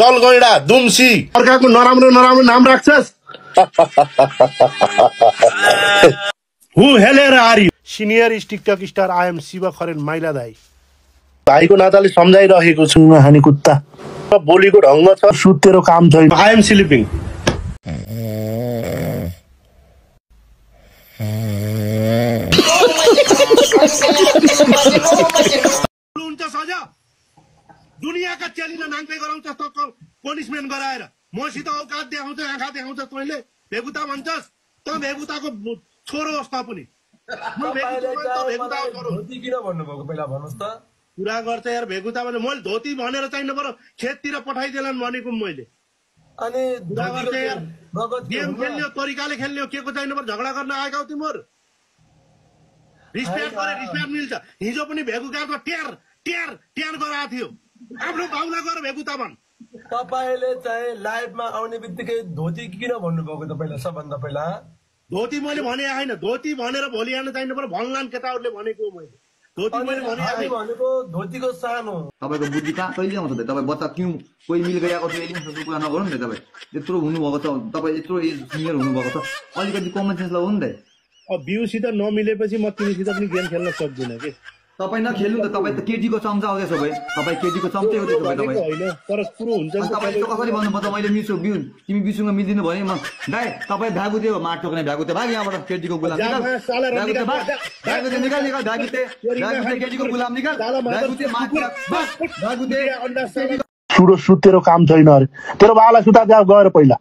जल गैडा दुम्सी अर्काको नराम्रो नराम्रो नाम राख्छस् who the hell are you senior TikTok star I am Shiv Kharel माइला दाई भाइको नाताले सम्झाइरहेको छु हानी कुत्ता बोलीको ढङ्ग छ सुतेरो काम छैन आई एम स्लिपिङ हुन्छ सजा दुनियाँका चेलीले नाङ्पे गराउँछ त पनिसमेन्ट गराएर मसित औकात देखाउँछ आँखा देखाउँछ तैँले भेगुता भन्छस् त भेगुताको छोरो होस् त पनि कुरा गर्छ यार भेगुता भने मैले धोती भनेर चाहिँ नपर्यो खेततिर पठाइदेलान् भनेको मैले अनि गेम खेल्ने तरिकाले खेल्ने के को चाहिँ नपर्यो झगडा गर्न आएका हो तिमीहरू रिस्पेक्ट गरे रिस्पेक्ट मिल्छ हिजो पनि भेगुकाको ट्यार ट्यार ट्यार गराएको थियो आफ्नो भाउला गरेर भेगुता भन् तपाईले चाहिँ लाइभमा आउने बित्तिकै धोती किन भन्नुभएको तपाईँलाई सबभन्दा पहिला धोती मैले भने होइन धोती भनेर भोलि आउन चाहिनु पर्यो भन्लान् केटाहरूले भनेको मैले धोती मैले भनेको धोतीको सानो तपाईको बुद्धि कहाँ कहिले आउँछ त तपाईँ बच्चा क्यों कोही मिल गएको थियो एलियन्सको कुरा नगरौँ नि तपाईँ यत्रो हुनुभएको छ तपाईँ यत्रो एज सिनियर हुनुभएको छ अलिकति कमन सेन्स लगाउनु नि त भ्यूसित नमिलेपछि म तिमीसित पनि गेम खेल्न सक्दिनँ कि तपाईँ नखेल्नु त तपाईँ त केटीको चम्चा हो त्यसो भए तपाईँ केटीको चम्चै हो त्यसो भए तपाईँ होइन तर कुरो हुन्छ तपाईँ कसरी भन्नु म त मैले मिसो तिमी बिचुमा मिल्दिनु भने म दाइ तपाईँ भ्यागुते हो माटो भने भ्यागुते भाग यहाँबाट केटीको गुलाम केटीको गुलाम निकाल सुडो सुतेरो काम छैन अरे तेरो बाउलाई सुता त्यहाँ गएर पहिला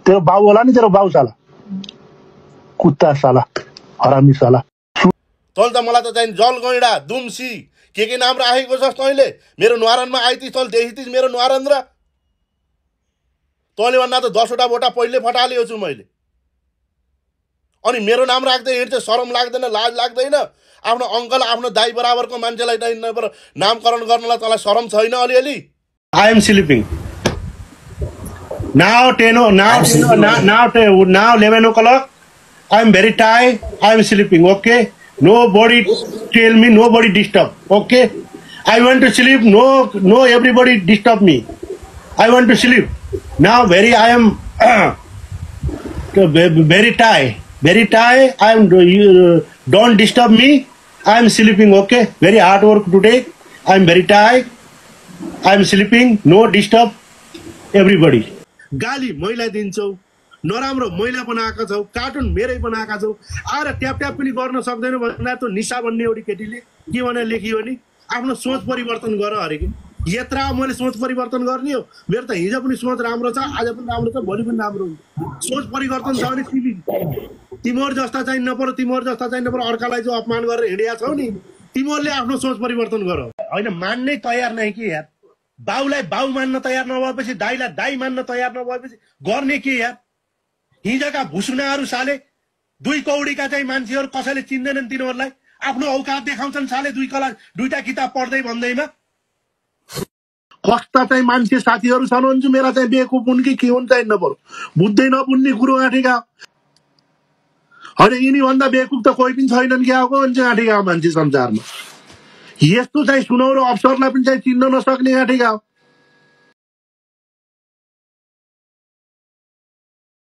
तेरो बाउ होला नि तेरो बाउ साला कुत्ता साला हरामी साला तल त मलाई त चाहिँ जल गैडा दुम्सी के नाम राखेको छस् तैँले मेरो न्वारानमा आइतिस तल देखितिस मेरो न्वारान र तैँले भन्दा त 10वटा बोटा पहिले फटालियो छु मैले अनि मेरो नाम राख्दै हिँड्छ शरम लाग्दैन लाज लाग्दैन आफ्नो अङ्कल आफ्नो दाइ बराबरको मान्छेलाई नामकरण गर्नलाई तँलाई शरम छैन अलिअलि I am sleeping now 11 o'clock I am very tired. I am sleeping. Okay. Nobody tell me. Nobody disturb. Okay. I want to sleep. No. Everybody disturb me. I want to sleep. Now I am very tired. Very tired. I am. Don't disturb me. I am sleeping. Okay. Very hard work today. I am very tired. I am sleeping. No disturb. Everybody. गाली मैला दिन्छौ नराम्रो मैला बनाएका छौ cartoon मेरै बनाएका छौ आएर ट्याप ट्याप पनि गर्न सक्दैन भन्दा त निशा भन्ने एउटी केटीले के भनेर लेखियो नि आफ्नो सोच परिवर्तन गर अरे कि यत्रा मैले सोच परिवर्तन गर्ने हो मेरो त हिजो पनि सोच राम्रो छ आज पनि राम्रो छ भोलि पनि राम्रो हुन्छ सोच परिवर्तन छ भने तिमीहरू जस्ता चाहिँ नपर्यो तिमीहरू जस्ता चाहिँ नपर्यो अर्कालाई जो अपमान गरेर हिँडेका छौ नि तिमीहरूले आफ्नो सोच परिवर्तन गर होइन मान्नै तयार नै कि यार बाउलाई बाउ मान्न तयार नभएपछि दाइलाई दाइ मान्न तयार नभएपछि गर्ने के यार हिजोका भुसुनाहरू साले 2 कौडीका चाहिँ मान्छेहरू कसैले चिन्दैनन् तिनीहरूलाई आफ्नो औकात देखाउँछन् साले 2 किताब पढ्दै भन्दैमा कस्ता चाहिँ मान्छे साथीहरू छन् हुन्छ मेरा चाहिँ बेकुप हुन् कि के हुन् चाहिँ नपर्यो बुझ्दै नबुझ्ने कुरो आँटेका होइन यिनीभन्दा बेकुप त कोही पनि छैनन् क्या हो भन्छ आँटेका मान्छे संसारमा यस्तो चाहिँ सुनौरो अफसरलाई पनि चाहिँ चिन्न नसक्ने आँटेका हो